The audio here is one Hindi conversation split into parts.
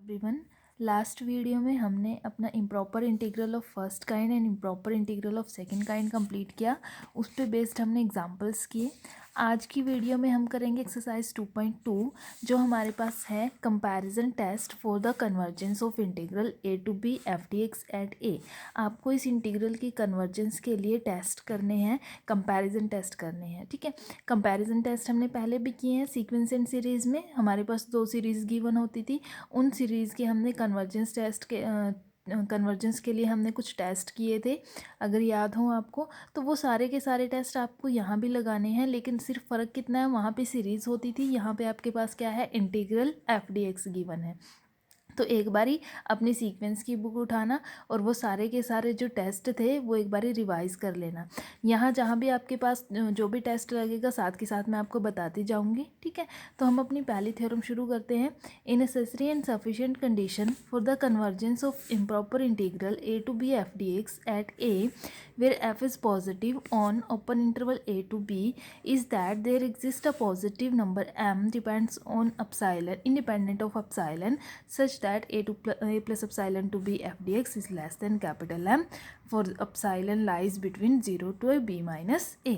एवरीवन, लास्ट वीडियो में हमने अपना improper integral of first kind and improper integral of second kind complete किया। उस पे बेस्ड हमने एग्जांपल्स किए। आज की वीडियो में हम करेंगे एक्सरसाइज 2.2 जो हमारे पास है comparison test for the convergence of integral a to b f d x at a. आपको इस इंटीग्रल की कन्वर्जेंस के लिए टेस्ट करने हैं, कंपैरिजन टेस्ट करने हैं। ठीक है, कंपैरिजन टेस्ट हमने पहले भी किए हैं सीक्वेंस एंड सीरीज़ में। हमारे पास 2 सीरीज़ गिवन होती थी, उन सीरीज़ के हमने कन्वर्जेंस के लिए हमने कुछ टेस्ट किए थे। अगर याद हो आपको तो वो सारे के सारे टेस्ट आपको यहाँ भी लगाने हैं, लेकिन सिर्फ फ़र्क कितना है, वहाँ पे सीरीज़ होती थी, यहाँ पे आपके पास क्या है, integral F d x given है। तो एक बारी अपनी सीक्वेंस की बुक उठाना और वो सारे के सारे जो टेस्ट थे वो एक बारी रिवाइज कर लेना। यहाँ जहाँ भी आपके पास जो भी टेस्ट लगेगा साथ के साथ मैं आपको बताती जाऊँगी। ठीक है, तो हम अपनी पहली थ्योरम शुरू करते हैं। A necessary and sufficient condition for the convergence of improper integral a to b f d x at a where f is positive on open interval a to b is that there exists a positive number m depends on epsilon independent of epsilon such that a plus epsilon to b f dx is less than capital M for epsilon lies between 0 to a b minus a।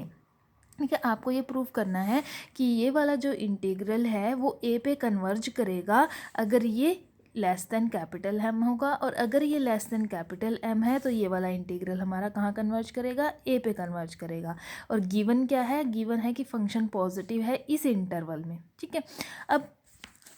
ठीक है, आपको ये प्रूव करना है कि ये वाला जो इंटीग्रल है वो ए पे कन्वर्ज करेगा अगर ये लेस देन कैपिटल एम होगा, और अगर ये लेस देन कैपिटल एम है तो ये वाला इंटीग्रल हमारा कहाँ कन्वर्ज करेगा, ए पे कन्वर्ज करेगा। और गिवन क्या है, गिवन है कि फंक्शन पॉजिटिव है इस इंटरवल में। ठीक है, अब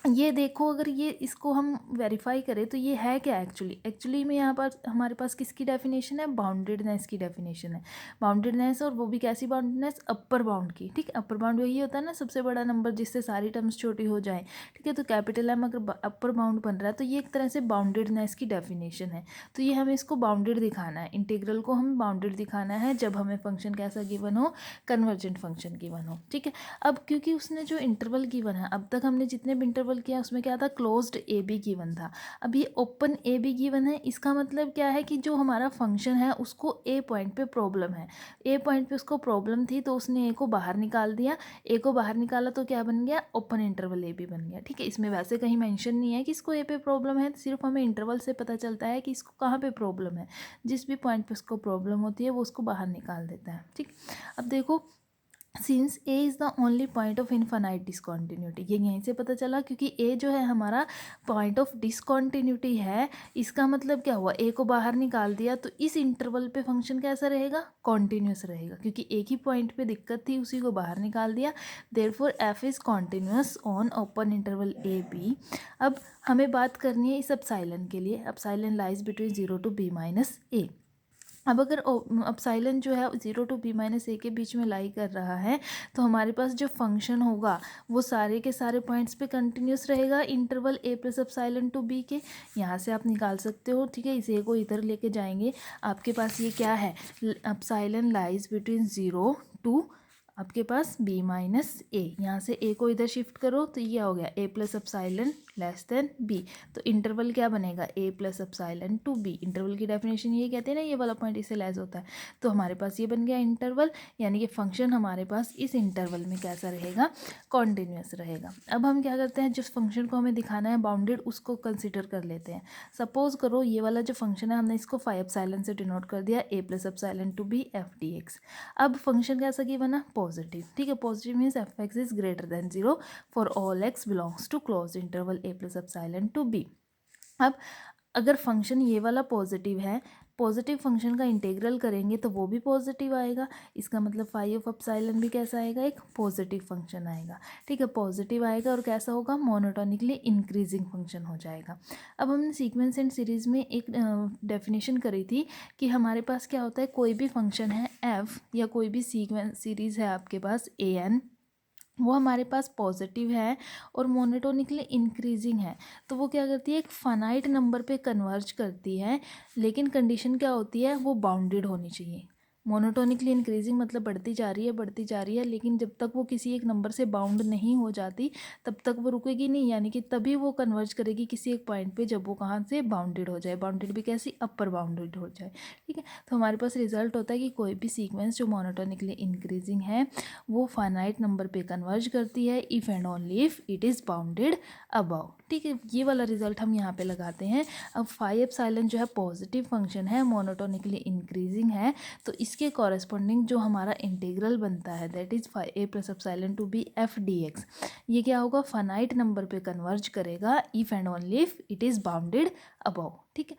ये देखो, अगर ये इसको हम वेरीफाई करें तो ये है क्या एक्चुअली में यहाँ पर हमारे पास किसकी डेफिनेशन है, बाउंडेडनेस की डेफिनेशन है। बाउंडेडनेस, और वो भी कैसी बाउंडेडनेस, अपर बाउंड की। ठीक है, अपर बाउंड वही होता है ना सबसे बड़ा नंबर जिससे सारी टर्म्स छोटी हो जाए। ठीक है, तो कैपिटल एम अगर अपर बाउंड बन रहा है तो ये एक तरह से बाउंडेडनेस की डेफिनेशन है। तो ये हमें इसको बाउंडेड दिखाना है, इंटीग्रल को हमें बाउंडेड दिखाना है जब हमें फंक्शन कैसा गिवन हो, कन्वर्जेंट फंक्शन गिवन हो। ठीक है, अब क्योंकि उसने जो इंटरवल गिवन है, अब तक हमने जितने भी इंटरवल किया उसमें क्या था, क्लोज्ड ए बी गिवन था। अब ये ओपन ए बी गिवन है, इसका मतलब क्या है कि जो हमारा फंक्शन है उसको ए पॉइंट पे प्रॉब्लम है, ए पॉइंट पे उसको प्रॉब्लम थी तो उसने ए को बाहर निकाल दिया। ए को बाहर निकाला तो क्या बन गया, ओपन इंटरवल ए बी बन गया। ठीक है, इसमें वैसे कहीं मेंशन नहीं है कि इसको ए पे प्रॉब्लम है, सिर्फ हमें इंटरवल से पता चलता है कि इसको कहाँ पे प्रॉब्लम है। जिस भी पॉइंट पे उसको प्रॉब्लम होती है वो उसको बाहर निकाल देता है। ठीक, अब देखो, since a is the only point of infinite discontinuity, ये यहीं से पता चला क्योंकि ए जो है हमारा पॉइंट ऑफ डिसकॉन्टीन्यूटी है। इसका मतलब क्या हुआ, ए को बाहर निकाल दिया तो इस इंटरवल पे फंक्शन कैसा रहेगा, कॉन्टीन्यूस रहेगा, क्योंकि एक ही पॉइंट पे दिक्कत थी उसी को बाहर निकाल दिया। Therefore f is continuous on open interval a b. अब हमें बात करनी है इस एप्सिलॉन के लिए, epsilon lies between 0 to b minus a. अब अगर एप्सिलॉन जो है 0 to b माइनस ए के बीच में लाई कर रहा है तो हमारे पास जो फंक्शन होगा वो सारे के सारे पॉइंट्स पे कंटिन्यूस रहेगा interval a plus epsilon to b के। यहाँ से आप निकाल सकते हो। ठीक है, इस a को इधर लेके जाएंगे, आपके पास ये क्या है, एप्सिलॉन लाइज बिटवीन 0 to आपके पास b माइनस ए। यहाँ से a को इधर शिफ्ट करो तो ये हो गया a plus epsilon less than b। तो इंटरवल क्या बनेगा, a plus epsilon to b। Interval की डेफिनेशन ये कहते हैं ना, ये वाला पॉइंट इससे लेस होता है। तो हमारे पास ये बन गया इंटरवल, यानी कि फंक्शन हमारे पास इस इंटरवल में कैसा रहेगा, कॉन्टिन्यूस रहेगा। अब हम क्या करते हैं, जिस फंक्शन को हमें दिखाना है बाउंडेड उसको कंसिडर कर लेते हैं। सपोज करो ये वाला जो फंक्शन है हमने इसको 5 एप्सिलॉन से डिनोट कर दिया, a plus epsilon to b f d x. अब फंक्शन कैसा की बना, पॉजिटिव। ठीक है, positive means f x is greater than 0 for all x belongs to closed interval a plus epsilon to b। अब अगर फंक्शन ये वाला पॉजिटिव है, पॉजिटिव फंक्शन का इंटीग्रल करेंगे तो वो भी पॉजिटिव आएगा। इसका मतलब फाई ऑफ एप्सिलॉन भी कैसा आएगा, एक पॉजिटिव फंक्शन आएगा। ठीक है, पॉजिटिव आएगा और कैसा होगा, मोनोटोनिकली इंक्रीजिंग फंक्शन हो जाएगा। अब हमने सीक्वेंस एंड सीरीज़ में एक डेफिनेशन करी थी कि हमारे पास क्या होता है, कोई भी फंक्शन है f या कोई भी सीक्वेंस सीरीज़ है आपके पास a n, वो हमारे पास पॉजिटिव है और मोनोटोनिकली इंक्रीजिंग है, तो वो क्या करती है, एक फाइनाइट नंबर पे कन्वर्ज करती है। लेकिन कंडीशन क्या होती है, वो बाउंडेड होनी चाहिए। मोनोटोनिकली इंक्रीजिंग मतलब बढ़ती जा रही है, लेकिन जब तक वो किसी एक नंबर से बाउंड नहीं हो जाती तब तक वो रुकेगी नहीं, यानी कि तभी वो कन्वर्ज करेगी किसी एक पॉइंट पे जब वो कहाँ से बाउंडेड हो जाए। बाउंडेड भी कैसी, अपर बाउंडेड हो जाए। ठीक है, तो हमारे पास रिजल्ट होता है कि कोई भी सीक्वेंस जो मोनोटोनिकली इंक्रीजिंग है वो फाइनाइट नंबर पे कन्वर्ज करती है if and only if it is bounded above. ठीक है, ये वाला रिजल्ट हम यहाँ पे लगाते हैं। अब फाई एप्सिलॉन जो है पॉजिटिव फंक्शन है, मोनोटोनिकली इंक्रीजिंग है, तो इसके कॉरेस्पॉन्डिंग जो हमारा इंटीग्रल बनता है that is phi a plus epsilon to b f d x, ये क्या होगा, फाइनाइट नंबर पे कन्वर्ज करेगा if and only if it is bounded above. ठीक है,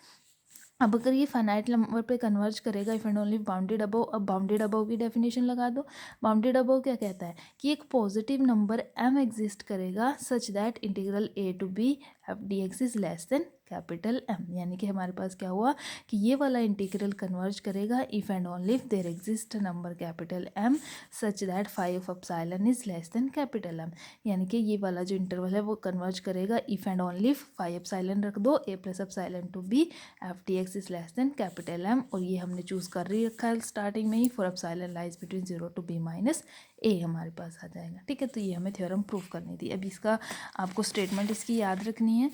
अब अगर ये फाइनाइट नंबर पे कन्वर्ज करेगा if and only bounded above, अब बाउंडेड अबव की डेफिनेशन लगा दो। बाउंडेड अबव क्या कहता है कि एक पॉजिटिव नंबर m एग्जिस्ट करेगा such that integral a to b f d x is less than capital M, यानी कि हमारे पास क्या हुआ कि ये वाला इंटीग्रल कन्वर्ज करेगा if and only if there exist number capital M such that phi of epsilon is less than capital M, यानी कि ये वाला जो इंटरवल है वो कन्वर्ज करेगा if and only if phi epsilon रख दो a plus epsilon to b f d x is less than capital M, और ये हमने चूज़ कर ही रखा है स्टार्टिंग में ही, for epsilon lies between 0 to b minus a हमारे पास आ जाएगा। ठीक है, तो ये हमें थ्योरम प्रूव करनी थी। अब इसका आपको स्टेटमेंट इसकी याद रखनी है।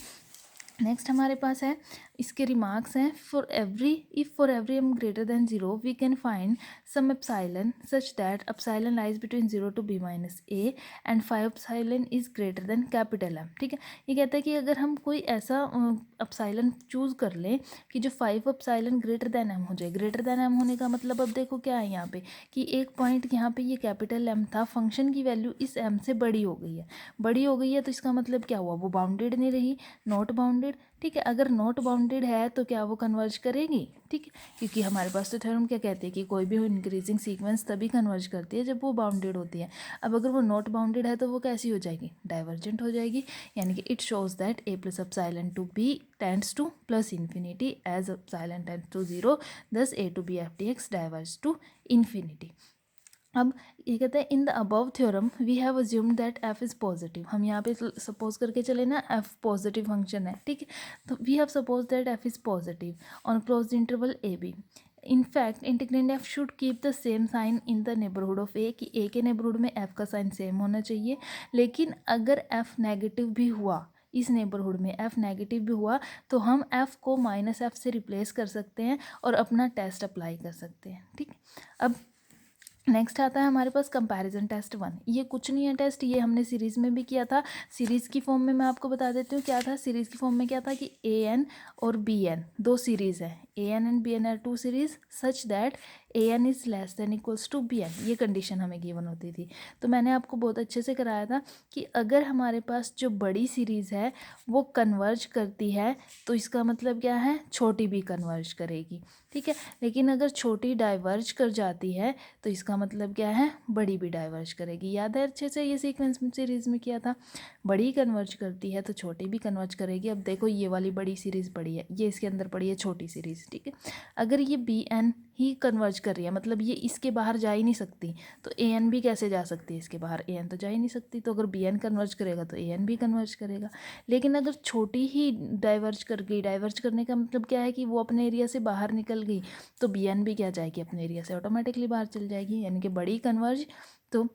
नेक्स्ट हमारे पास है, इसके रिमार्क्स हैं, for every M greater than 0 we can find some epsilon such that epsilon lies between 0 to b minus a and phi epsilon is greater than capital M। ठीक है, ये कहता है कि अगर हम कोई ऐसा एप्सिलॉन चूज़ कर लें कि जो 5 एप्सिलॉन ग्रेटर देन M हो जाए। ग्रेटर देन M होने का मतलब अब देखो क्या है यहाँ पे कि एक पॉइंट यहाँ पे ये कैपिटल M था, फंक्शन की वैल्यू इस M से बड़ी हो गई है, बड़ी हो गई है, तो इसका मतलब क्या हुआ, वो बाउंडेड नहीं रही, नॉट बाउंडेड। ठीक है, अगर नॉट बाउंडेड है तो क्या वो कन्वर्ज करेगी। ठीक है, क्योंकि हमारे पास तो थ्योरम क्या कहते हैं कि कोई भी इंक्रीजिंग सीक्वेंस तभी कन्वर्ज करती है जब वो बाउंडेड होती है। अब अगर वो नॉट बाउंडेड है तो वो कैसी हो जाएगी, डाइवर्जेंट हो जाएगी, यानी कि it shows that a plus epsilon to b tends to plus infinity as epsilon tends to 0, thus a to b f d x diverge to infinity. अब ये कहते हैं in the above theorem we have assumed that f is positive. हम यहाँ पे सपोज करके चले ना f पॉजिटिव फंक्शन है। ठीक है, तो we have suppose that f is positive on closed interval a b। In fact integrand f should keep the same sign in the neighbourhood of a, कि a के नेबरहुड में f का साइन सेम होना चाहिए। लेकिन अगर f नेगेटिव भी हुआ, इस नेबरहुड में f नेगेटिव भी हुआ, तो हम f को माइनस f से रिप्लेस कर सकते हैं और अपना टेस्ट अप्लाई कर सकते हैं। ठीक है, अब नेक्स्ट आता है हमारे पास कंपैरिजन टेस्ट 1। ये कुछ नहीं है टेस्ट, ये हमने सीरीज़ में भी किया था। सीरीज़ की फॉर्म में मैं आपको बता देती हूँ क्या था। सीरीज़ की फॉर्म में क्या था कि an और bn दो सीरीज़ है, an and bn are two series such that an is less than equals to bn, ये कंडीशन हमें गिवन होती थी। तो मैंने आपको बहुत अच्छे से कराया था कि अगर हमारे पास जो बड़ी सीरीज़ है वो कन्वर्ज करती है तो इसका मतलब क्या है, छोटी भी कन्वर्ज करेगी। ठीक है, लेकिन अगर छोटी डाइवर्ज कर जाती है तो इसका मतलब क्या है, बड़ी भी डाइवर्ज करेगी। याद है अच्छे से, ये सीक्वेंस सीरीज़ में किया था, बड़ी कन्वर्ज करती है तो छोटी भी कन्वर्ज करेगी। अब देखो ये वाली बड़ी सीरीज़ पड़ी है, ये इसके अंदर पड़ी है छोटी सीरीज़। ठीक है, अगर ये बी एन ही कन्वर्ज कर रही है, मतलब ये इसके बाहर जा ही नहीं सकती, तो ए एन भी कैसे जा सकती है इसके बाहर, ए एन तो जा ही नहीं सकती। तो अगर बी एन कन्वर्ज करेगा तो ए एन भी कन्वर्ज करेगा। लेकिन अगर छोटी ही डाइवर्ज कर गई, डाइवर्ज करने का मतलब क्या है कि वो अपने एरिया से बाहर निकल गई, तो बी एन भी क्या जाएगी, अपने एरिया से ऑटोमेटिकली बाहर चल जाएगी। यानी कि बड़ी कन्वर्ज तो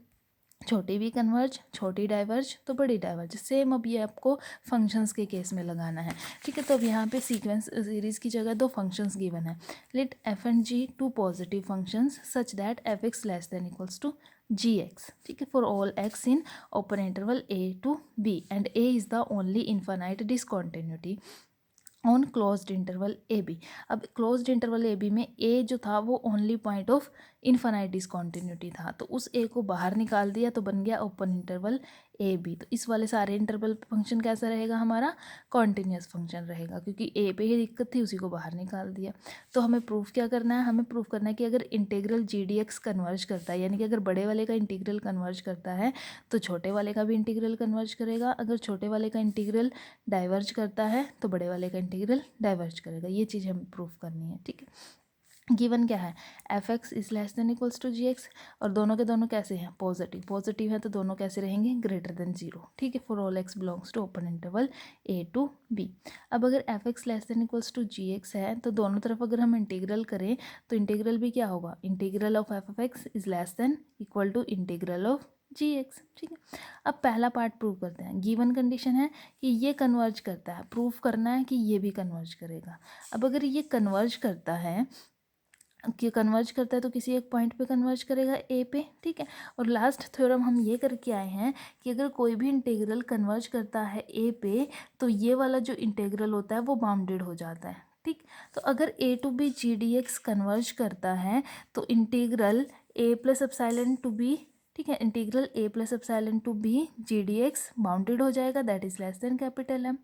छोटी भी कन्वर्ज, छोटी डाइवर्ज तो बड़ी डाइवर्ज। सेम अब ये आपको फंक्शंस के केस में लगाना है। ठीक है, तो अब यहाँ पे सीक्वेंस सीरीज़ की जगह दो फंक्शंस गिवन है। Let f and g two positive functions such that f x less than equals to g x. ठीक है, for all x in open interval a to b and a is the only infinite discontinuity on closed interval a b. अब क्लोज्ड इंटरवल ए बी में ए जो था वो only point of infinite discontinuity था, तो उस ए को बाहर निकाल दिया तो बन गया ओपन इंटरवल ए बी। तो इस वाले सारे इंटरवल फंक्शन कैसा रहेगा, हमारा कॉन्टिन्यूस फंक्शन रहेगा, क्योंकि ए पे ही दिक्कत थी, उसी को बाहर निकाल दिया। तो हमें प्रूफ क्या करना है, हमें प्रूफ करना है कि अगर इंटीग्रल जी डी एक्स कन्वर्ज करता है, यानी कि अगर बड़े वाले का इंटीग्रल कन्वर्ज करता है तो छोटे वाले का भी इंटीग्रल कन्वर्ज करेगा। अगर छोटे वाले का इंटीग्रल डाइवर्ज करता है तो बड़े वाले का इंटीग्रल डाइवर्ज करेगा। ये चीज़ हमें प्रूफ करनी है। ठीक है, गिवन क्या है, f x is less than equals to g x, और दोनों के दोनों कैसे हैं, पॉजिटिव। पॉजिटिव है तो दोनों कैसे रहेंगे, ग्रेटर देन 0। ठीक है, for all x belongs to open interval a to b. अब अगर f x less than equals to g x है तो दोनों तरफ अगर हम इंटीग्रल करें तो इंटीग्रल भी क्या होगा, integral of f x is less than equal to integral of g x. ठीक है, अब पहला पार्ट प्रूव करते हैं। गिवन कंडीशन है कि ये कन्वर्ज करता है, प्रूफ करना है कि ये भी कन्वर्ज करेगा। अब अगर ये कन्वर्ज करता है कि कन्वर्ज करता है तो किसी एक पॉइंट पे कन्वर्ज करेगा ए पे, ठीक है। और लास्ट थ्योरम हम ये करके आए हैं कि अगर कोई भी इंटीग्रल कन्वर्ज करता है ए पे तो ये वाला जो इंटीग्रल होता है वो बाउंडेड हो जाता है, ठीक। तो अगर a to b g d x converge करता है तो integral a plus epsilon to b, ठीक है, integral a plus epsilon to b g d x bounded हो जाएगा, that is less than capital M.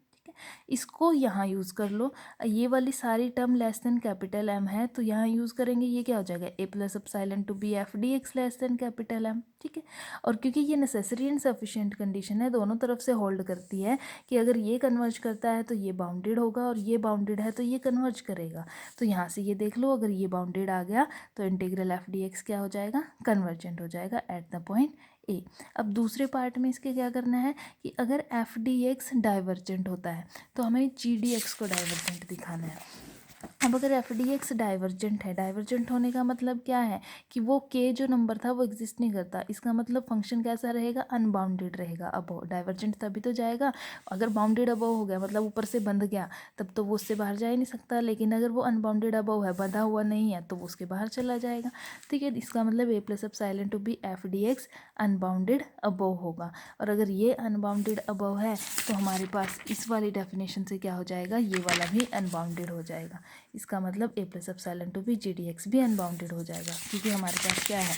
इसको यहाँ यूज़ कर लो, ये वाली सारी term less than capital M है तो यहाँ यूज़ करेंगे, ये क्या हो जाएगा a plus epsilon to b f d x less than capital M, ठीक है। और क्योंकि ये नेसेसरी एंड सफिशिएंट कंडीशन है, दोनों तरफ से होल्ड करती है कि अगर ये कन्वर्ज करता है तो ये बाउंडेड होगा और ये बाउंडेड है तो ये कन्वर्ज करेगा। तो यहाँ से ये देख लो, अगर ये बाउंडेड आ गया तो इंटीग्रल एफ डी एक्स क्या हो जाएगा, कन्वर्जेंट हो जाएगा एट द पॉइंट ए। अब दूसरे पार्ट में इसके क्या करना है कि अगर एफ डी एक्स डाइवर्जेंट होता है तो हमें जी डी एक्स को डाइवर्जेंट दिखाना है। अब अगर एफ डी एक्स डाइवर्जेंट है, डाइवर्जेंट होने का मतलब क्या है कि वो के जो नंबर था वो एग्जिस्ट नहीं करता, इसका मतलब फंक्शन कैसा रहेगा, अनबाउंडेड रहेगा। अब डाइवर्जेंट तभी तो जाएगा, अगर बाउंडेड अबव हो गया मतलब ऊपर से बंध गया तब तो वो उससे बाहर जा ही नहीं सकता, लेकिन अगर वो अनबाउंडेड अबव है, बंधा हुआ नहीं है, तो वो उसके बाहर चला जाएगा, ठीक है। इसका मतलब a plus epsilon to b f d x unbounded above होगा। और अगर ये अनबाउंडेड अबव है तो हमारे पास इस वाली डेफिनेशन से क्या हो जाएगा, ये वाला भी अनबाउंडेड हो जाएगा। इसका मतलब a plus epsilon to b g d x भी अनबाउंडेड हो जाएगा, क्योंकि हमारे पास क्या है,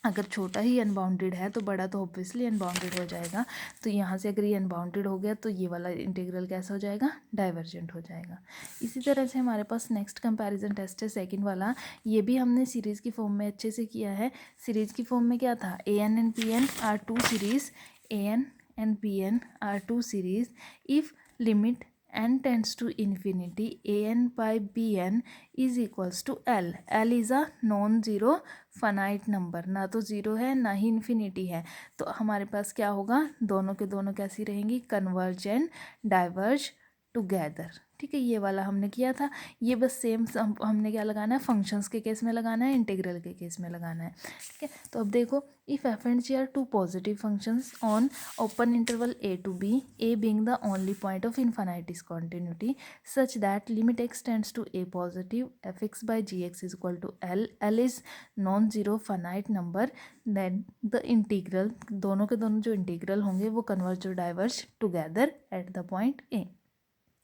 अगर छोटा ही अनबाउंडेड है तो बड़ा तो ऑब्वियसली अनबाउंडेड हो जाएगा। तो यहाँ से अगर ये अनबाउंडेड हो गया तो ये वाला इंटीग्रल कैसा हो जाएगा, डाइवर्जेंट हो जाएगा। इसी तरह से हमारे पास नेक्स्ट कंपैरिजन टेस्ट है सेकंड वाला, ये भी हमने सीरीज़ की फॉर्म में अच्छे से किया है। सीरीज़ की फॉर्म में क्या था, a n and p n are two series, a n and p n are two series if limit n tends to infinity an by bn is equals to l। l is a non zero finite number, ना तो ज़ीरो है ना ही इन्फिनिटी है, तो हमारे पास क्या होगा, दोनों के दोनों कैसी रहेंगी, कन्वर्ज एंड डाइवर्ज टुगेदर, ठीक है। ये वाला हमने किया था, ये बस सेम हमने क्या लगाना है, फंक्शंस के केस में लगाना है, इंटीग्रल के केस में लगाना है, ठीक है। तो अब देखो, if f and g are two positive functions on open interval a to b, a being the only point of infinite continuity such that limit x tends to a positive f x by ji x is equal to l, l is non zero finite number, then the integral, दोनों के दोनों जो इंटीग्रल होंगे वो कन्वर्ज और diverge together at the point a.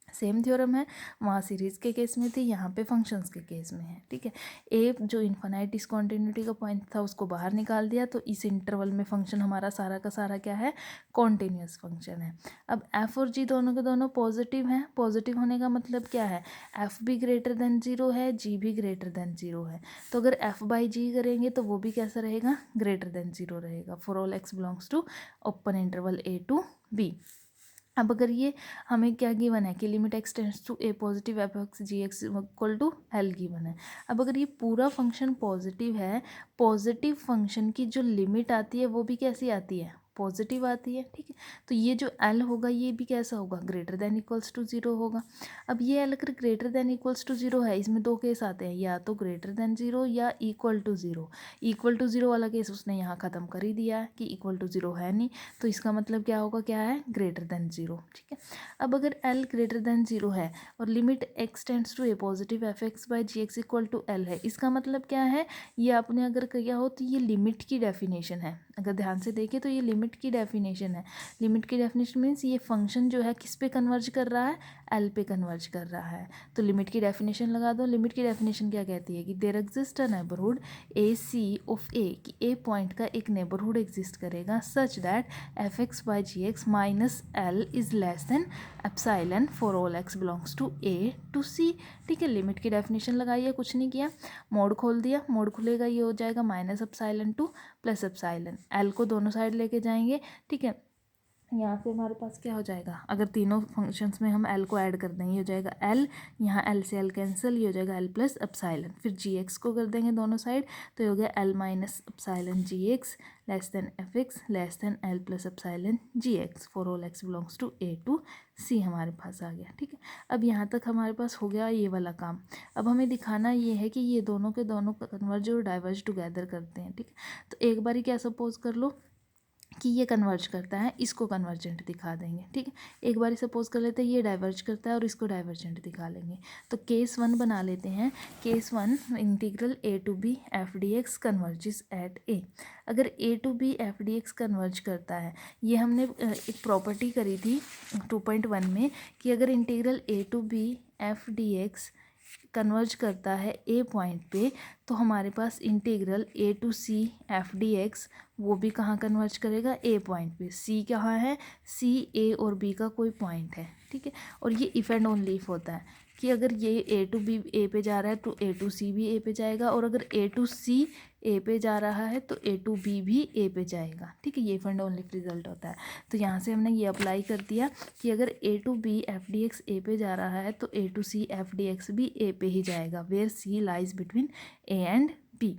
Same theorem है, वहाँ सीरीज़ के केस में थी, यहाँ पे फंक्शंस के केस में है, ठीक है। ए जो इनफाइनाइट डिसकंटिन्यूटी का पॉइंट था उसको बाहर निकाल दिया, तो इस इंटरवल में फंक्शन हमारा सारा का सारा क्या है, कॉन्टिन्यूस फंक्शन है। अब एफ और जी दोनों के दोनों पॉजिटिव हैं, पॉजिटिव होने का मतलब क्या है, एफ भी ग्रेटर देन ज़ीरो है, जी भी ग्रेटर देन ज़ीरो है, तो अगर एफ बाई जी करेंगे तो वो भी कैसा रहेगा, ग्रेटर देन ज़ीरो रहेगा, for all x belongs to open interval a to b. अब अगर ये हमें क्या गिवन है कि limit x tends to a positive f x g x equal to L given है। अब अगर ये पूरा फंक्शन पॉजिटिव है, पॉजिटिव फंक्शन की जो लिमिट आती है वो भी कैसी आती है, पॉजिटिव आती है, ठीक है। तो ये जो एल होगा ये भी कैसा होगा, greater than equals to zero होगा। अब ये एल अगर greater than equals to zero है, इसमें दो केस आते हैं, या तो ग्रेटर देन ज़ीरो या equal to zero. Equal to zero वाला केस उसने यहाँ ख़त्म कर ही दिया है कि इक्वल टू ज़ीरो है नहीं, तो इसका मतलब क्या होगा, क्या है, ग्रेटर देन ज़ीरो, ठीक है। अब अगर एल ग्रेटर देन ज़ीरो है और limit x tends to a positive f x by ji x equal to L है, इसका मतलब क्या है, ये आपने अगर किया हो तो ये लिमिट की डेफिनेशन है, अगर ध्यान से देखें तो ये लिमिट की डेफिनेशन है। लिमिट की डेफिनेशन मीन्स ये फंक्शन जो है किस पे कन्वर्ज कर रहा है, एल पे कन्वर्ज कर रहा है, तो लिमिट की डेफिनेशन लगा दो। लिमिट की डेफिनेशन क्या कहती है कि there exist a neighbourhood a c of a, कि ए पॉइंट का एक नेबरहुड एग्जिस्ट करेगा such that f x by ji x minus l is less than epsilon for all x belongs to a to c, ठीक है। लिमिट की डेफिनेशन लगाई है, कुछ नहीं किया, मोड खोल दिया, मोड खुलेगा, ये हो जाएगा minus epsilon to plus epsilon, L को दोनों साइड लेके जाएंगे, ठीक है। यहाँ से हमारे पास क्या हो जाएगा, अगर तीनों फंक्शंस में हम एल को ऐड कर देंगे, ये हो जाएगा एल, यहाँ एल से एल कैंसिल, ये हो जाएगा एल प्लस एप्सिलॉन, फिर जी एक्स को कर देंगे दोनों साइड, तो ये हो गया l minus epsilon g x less than f x less than l plus epsilon g x for all x belongs to a to c हमारे पास आ गया, ठीक है। अब यहाँ तक हमारे पास हो गया ये वाला काम। अब हमें दिखाना ये है कि ये दोनों के दोनों कन्वर्ज और डाइवर्ज टुगेदर करते हैं, ठीक है। तो एक बारी क्या सपोज कर लो कि ये कन्वर्ज करता है, इसको कन्वर्जेंट दिखा देंगे। ठीक है, एक बार सपोज कर लेते हैं ये डाइवर्ज करता है और इसको डाइवर्जेंट दिखा लेंगे। तो केस 1 बना लेते हैं। Case 1 integral a to b f d x converges at a। अगर a to b f d x converge करता है, ये हमने एक प्रॉपर्टी करी थी 2.1 में कि अगर integral a to b f d x converge करता है ए पॉइंट पे, तो हमारे पास integral a to c f d x वो भी कहाँ कन्वर्ज करेगा, ए पॉइंट पे। सी कहाँ है, सी ए और बी का कोई पॉइंट है। ठीक है, और ये इफ़ एंड ओनली इफ होता है कि अगर ये ए टू बी ए पे जा रहा है तो ए टू सी भी ए पे जाएगा, और अगर ए टू सी ए पे जा रहा है तो ए टू बी भी ए पे जाएगा। ठीक है, ये if and only if result होता है। तो यहाँ से हमने ये अप्लाई कर दिया कि अगर a to b f d x a पे जा रहा है तो a to c f d x भी ए पे ही जाएगा, where c lies between a and b.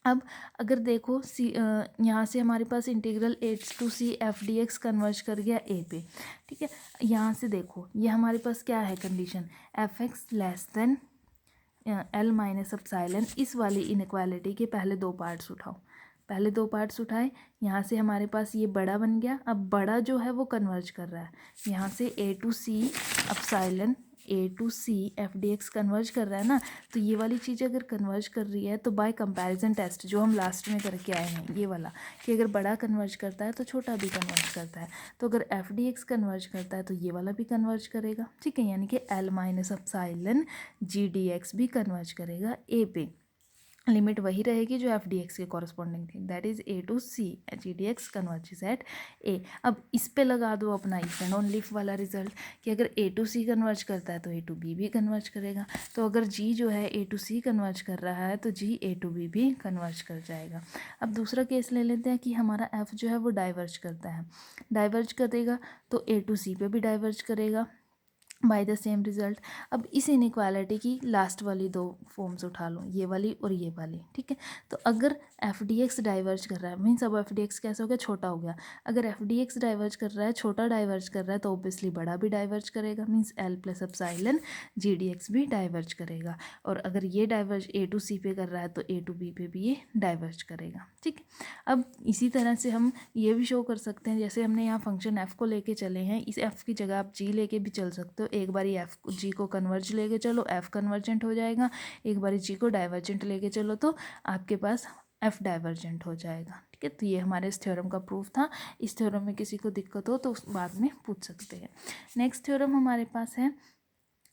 अब अगर देखो सी यहाँ से हमारे पास integral a to c f d x converge कर गया ए पे। ठीक है, यहाँ से देखो ये हमारे पास क्या है condition, F x less than L minus epsilon. इस वाली इनइक्वालिटी के पहले दो पार्ट्स उठाओ, पहले दो पार्ट्स उठाए, यहाँ से हमारे पास ये बड़ा बन गया। अब बड़ा जो है वो कन्वर्ज कर रहा है, यहाँ से a to c epsilon a to c f d x converge कर रहा है ना। तो ये वाली चीज़ अगर कन्वर्ज कर रही है तो बाय कंपैरिजन टेस्ट जो हम लास्ट में करके आए हैं ये वाला, कि अगर बड़ा कन्वर्ज करता है तो छोटा भी कन्वर्ज करता है। तो अगर एफ डी एक्स कन्वर्ज करता है तो ये वाला भी कन्वर्ज करेगा। ठीक है, यानी कि l minus epsilon g d x भी कन्वर्ज करेगा ए पे। लिमिट वही रहेगी जो एफ डी एक्स के कॉरस्पॉन्डिंग थी, that is a to c g d x converges at a. अब इस पे लगा दो अपना इफ एंड ओनली इफ वाला रिजल्ट कि अगर ए टू सी कन्वर्ज करता है तो ए टू बी भी कन्वर्ज करेगा। तो अगर जी जो है ए टू सी कन्वर्ज कर रहा है तो जी ए टू बी भी कन्वर्ज कर जाएगा। अब दूसरा केस ले लेते हैं कि हमारा एफ जो है वो डाइवर्ज करता है, डाइवर्ज करेगा तो ए टू सी पे भी डाइवर्ज करेगा बाय द सेम रिजल्ट। अब इस इनइक्वालिटी की लास्ट वाली दो फॉर्म्स उठा लो, ये वाली और ये वाली। ठीक है, तो अगर एफ डी एक्स डाइवर्ज कर रहा है, मीन्स अब एफ डी एक्स कैसा हो गया, छोटा हो गया। अगर एफ डी एक्स डाइवर्ज कर रहा है, छोटा डाइवर्ज कर रहा है, तो ऑब्वियसली बड़ा भी डाइवर्ज करेगा, means L plus epsilon g d x भी डाइवर्ज करेगा। और अगर ये डाइवर्ज ए टू सी पे कर रहा है तो ए टू बी पे भी ये डाइवर्ज करेगा। ठीक है, अब इसी तरह से हम ये भी शो कर सकते हैं, जैसे हमने यहाँ फंक्शन एफ को लेके चले हैं, इस एफ की जगह आप जी लेके भी चल सकते हो। एक बारी एफ जी को कन्वर्ज लेके चलो, एफ कन्वर्जेंट हो जाएगा। एक बारी जी को डाइवर्जेंट लेके चलो तो आपके पास एफ डाइवर्जेंट हो जाएगा। ठीक है, तो ये हमारे इस थ्योरम का प्रूफ था। इस थ्योरम में किसी को दिक्कत हो तो उस बाद में पूछ सकते हैं। नेक्स्ट थ्योरम हमारे पास है,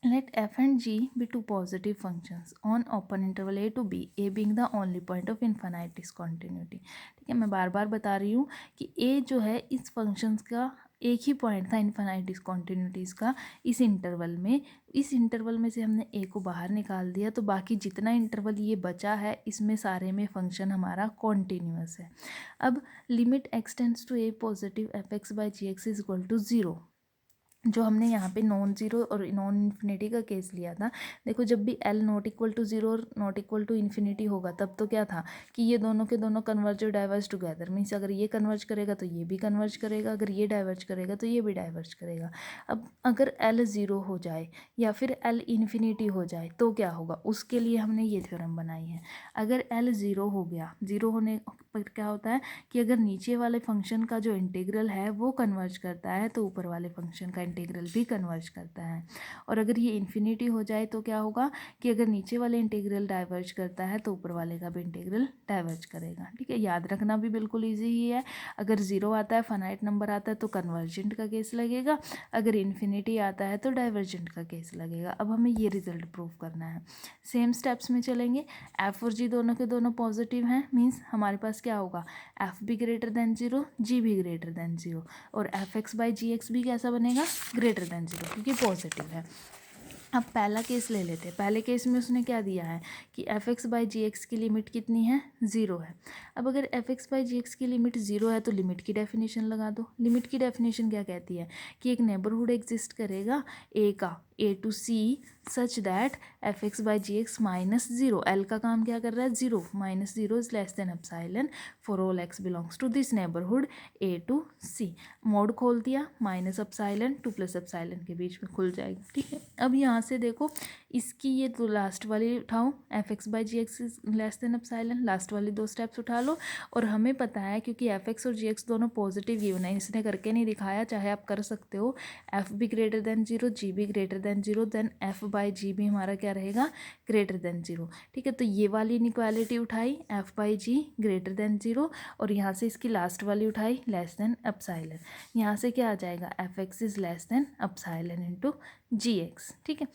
let f and g be two positive functions on open interval a to b, a being the only point of infinite discontinuity। ठीक है, मैं बार बार बता रही हूँ कि a जो है इस फंक्शंस का एक ही पॉइंट था इनफाइनाइट डिस्कॉन्टिन्यूटीज़ का इस इंटरवल में। इस इंटरवल में से हमने a को बाहर निकाल दिया, तो बाकी जितना इंटरवल ये बचा है इसमें सारे में फंक्शन हमारा कॉन्टीन्यूअस है। अब limit x tends to a positive f x by ji x is equal to zero, जो हमने यहाँ पे नॉन ज़ीरो और नॉन इन्फिनिटी का केस लिया था। देखो जब भी L not equal to zero और नॉट इक्वल टू इन्फिनिटी होगा तब तो क्या था कि ये दोनों के दोनों कन्वर्ज और डाइवर्ज टुगेदर, मीन्स अगर ये कन्वर्ज करेगा तो ये भी कन्वर्ज करेगा, अगर ये डाइवर्ज करेगा तो ये भी डाइवर्ज करेगा। अब अगर एल ज़ीरो हो जाए या फिर एल इन्फिनिटी हो जाए तो क्या होगा, उसके लिए हमने ये थ्योरम बनाई है। अगर एल ज़ीरो हो गया, ज़ीरो होने पर क्या होता है कि अगर नीचे वाले फंक्शन का जो इंटीग्रल है वो कन्वर्ज करता है तो ऊपर वाले फंक्शन का इंटीग्रल भी कन्वर्ज करता है। और अगर ये इन्फिनिटी हो जाए तो क्या होगा कि अगर नीचे वाले इंटीग्रल डाइवर्ज करता है तो ऊपर वाले का भी इंटीग्रल डाइवर्ज करेगा। ठीक है, याद रखना भी बिल्कुल ईजी ही है। अगर ज़ीरो आता है, फाइनाइट नंबर आता है तो कन्वर्जेंट का केस लगेगा, अगर इन्फिनिटी आता है तो डाइवर्जेंट का केस लगेगा। अब हमें ये रिजल्ट प्रूव करना है। सेम स्टेप्स में चलेंगे। एफ और जी दोनों के दोनों पॉजिटिव हैं, मीन्स हमारे पास क्या होगा, एफ भी ग्रेटर देन ज़ीरो, जी भी ग्रेटर देन ज़ीरो, और f x by ji x भी कैसा बनेगा, ग्रेटर देन ज़ीरो, क्योंकि पॉजिटिव है। अब पहला केस ले लेते हैं। पहले केस में उसने क्या दिया है कि f x by ji x की लिमिट कितनी है, ज़ीरो है। अब अगर f x by ji x की लिमिट ज़ीरो है तो लिमिट की डेफिनेशन लगा दो। लिमिट की डेफिनेशन क्या कहती है कि एक नेबरहुड एग्जिस्ट करेगा ए का, a to c such that f x by ji x minus zero, l का काम क्या कर रहा है, zero, minus zero is less than epsilon for all x belongs to this neighbourhood a to c. Mod खोल दिया, minus epsilon to plus epsilon के बीच में खुल जाएगा, ठीक है। अब यहाँ से देखो इसकी ये तो लास्ट वाली उठाओ, f x by ji x is less than epsilon, last वाली दो स्टेप्स उठा लो। और हमें पता है क्योंकि एफ एक्स और जी एक्स दोनों पॉजिटिव गिवन है, इसने करके नहीं दिखाया, चाहे आप कर सकते हो, एफ भी ग्रेटर देन जीरो, जी भी greater than zero, then f by g भी हमारा क्या रहेगा, ग्रेटर देन जीरो, ठीक है। तो ये वाली इनइक्वालिटी उठाई, f by g greater than zero, और यहाँ से इसकी लास्ट वाली उठाई लेस देन एप्सिलॉन, यहाँ से क्या आ जाएगा, f x is less than epsilon into g x, ठीक है।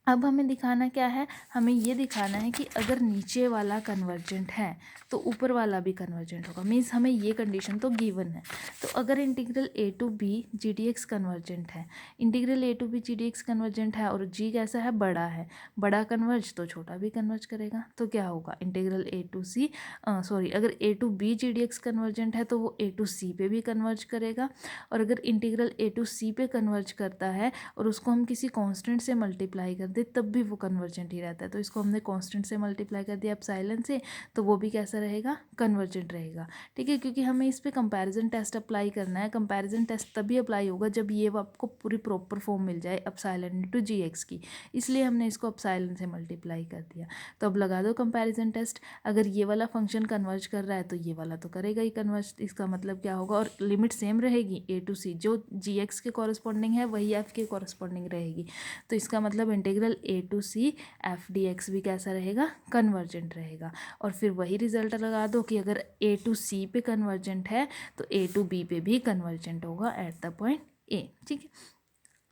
अब हमें दिखाना क्या है, हमें ये दिखाना है कि अगर नीचे वाला कन्वर्जेंट है तो ऊपर वाला भी कन्वर्जेंट होगा, मीन्स हमें ये कंडीशन तो गिवन है। तो अगर integral a to b g d x convergent है, integral a to b g d x convergent है और जी कैसा है, बड़ा है, बड़ा कन्वर्ज तो छोटा भी कन्वर्ज करेगा, तो क्या होगा, integral a to c sorry अगर a to b g d x convergent है तो वो ए टू सी पे भी कन्वर्ज करेगा, और अगर इंटीग्रल ए टू सी पे कन्वर्ज करता है और उसको हम किसी कांस्टेंट से मल्टीप्लाई कर दे तब भी वो कन्वर्जेंट ही रहता है। तो इसको हमने कांस्टेंट से मल्टीप्लाई कर दिया एप्सिलॉन से, तो वो भी कैसा रहेगा, कन्वर्जेंट रहेगा, ठीक है। क्योंकि हमें इस पे कंपैरिजन टेस्ट अप्लाई करना है, कंपैरिजन टेस्ट तभी अप्लाई होगा जब ये आपको पूरी प्रॉपर फॉर्म मिल जाए एप्सिलॉन इनटू जी एक्स की, इसलिए हमने इसको एप्सिलॉन से मल्टीप्लाई कर दिया। तो अब लगा दो कंपैरिजन टेस्ट, अगर ये वाला फंक्शन कन्वर्ज कर रहा है तो ये वाला तो करेगा ही कन्वर्ज, इसका मतलब क्या होगा, और लिमिट सेम रहेगी ए टू सी, जो जी एक्स के कॉरस्पॉन्डिंग है वही एफ के कॉरस्पॉन्डिंग रहेगी, तो इसका मतलब integral a to c f d x भी कैसा रहेगा, कन्वर्जेंट रहेगा। और फिर वही रिजल्ट लगा दो कि अगर ए टू सी पे कन्वर्जेंट है तो ए टू बी पे भी कन्वर्जेंट होगा एट द पॉइंट ए, ठीक है।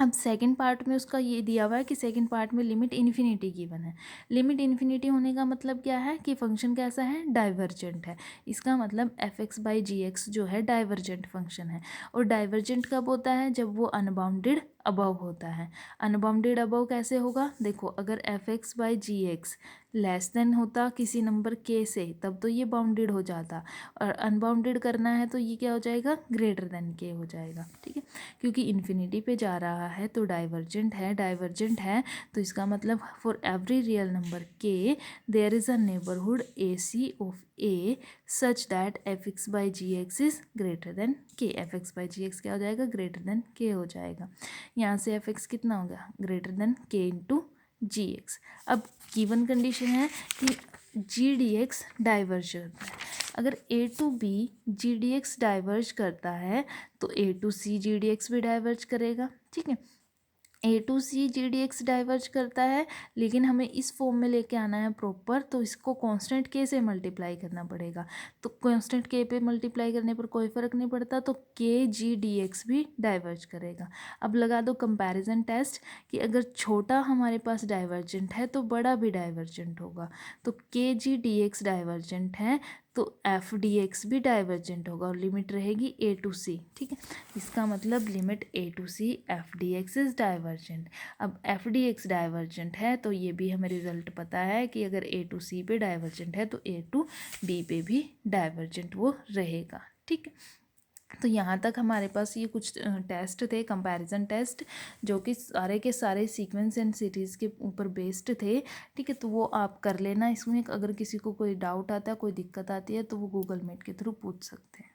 अब सेकंड पार्ट में उसका ये दिया हुआ है कि सेकंड पार्ट में लिमिट इन्फिनिटी गिवन है, लिमिट इन्फिनिटी होने का मतलब क्या है कि फंक्शन कैसा है, डाइवर्जेंट है, इसका मतलब f x by ji x जो है डाइवर्जेंट फंक्शन है। और डाइवर्जेंट कब होता है, जब वो अनबाउंडेड अबव होता है। अनबाउंडेड अबव कैसे होगा, देखो अगर f x by ji x less than होता किसी नंबर के से तब तो ये बाउंडेड हो जाता, और अनबाउंडेड करना है तो ये क्या हो जाएगा, ग्रेटर देन के हो जाएगा, ठीक है। क्योंकि इन्फिनिटी पे जा रहा है तो डाइवर्जेंट है, डाइवर्जेंट है तो इसका मतलब for every real number k there is a neighbourhood a c of a such that f x by ji x is greater than k, एफ एक्स बाई जी एक्स क्या हो जाएगा, ग्रेटर देन के हो जाएगा। यहाँ से एफ एक्स कितना हो गया, greater than k into g x. अब गिवन कंडीशन है कि जी डी एक्स डाइवर्ज करता है, अगर a to b g d x diverge करता है तो a to c g d x भी डाइवर्ज करेगा, ठीक है। A to c g d x diverge करता है, लेकिन हमें इस फॉर्म में लेके आना है प्रॉपर, तो इसको कांस्टेंट के से मल्टीप्लाई करना पड़ेगा। तो कांस्टेंट के पे मल्टीप्लाई करने पर कोई फ़र्क नहीं पड़ता, तो के जी डी एक्स भी डाइवर्ज करेगा। अब लगा दो कंपैरिजन टेस्ट कि अगर छोटा हमारे पास डाइवर्जेंट है तो बड़ा भी डाइवर्जेंट होगा, तो के जी डी एक्स डाइवर्जेंट है तो एफ डी एक्स भी डाइवर्जेंट होगा, और लिमिट रहेगी ए टू सी, ठीक है। इसका मतलब limit a to c f d x is divergent. अब एफ डी एक्स डाइवर्जेंट है तो ये भी हमें रिजल्ट पता है कि अगर ए टू सी पे डाइवर्जेंट है तो ए टू बी पे भी डाइवर्जेंट वो रहेगा, ठीक है। तो यहाँ तक हमारे पास ये कुछ टेस्ट थे, कंपैरिजन टेस्ट, जो कि सारे के सारे सीक्वेंस एंड सीरीज़ के ऊपर बेस्ड थे, ठीक है। तो वो आप कर लेना, इसमें अगर किसी को कोई डाउट आता है, कोई दिक्कत आती है तो वो गूगल मीट के थ्रू पूछ सकते हैं।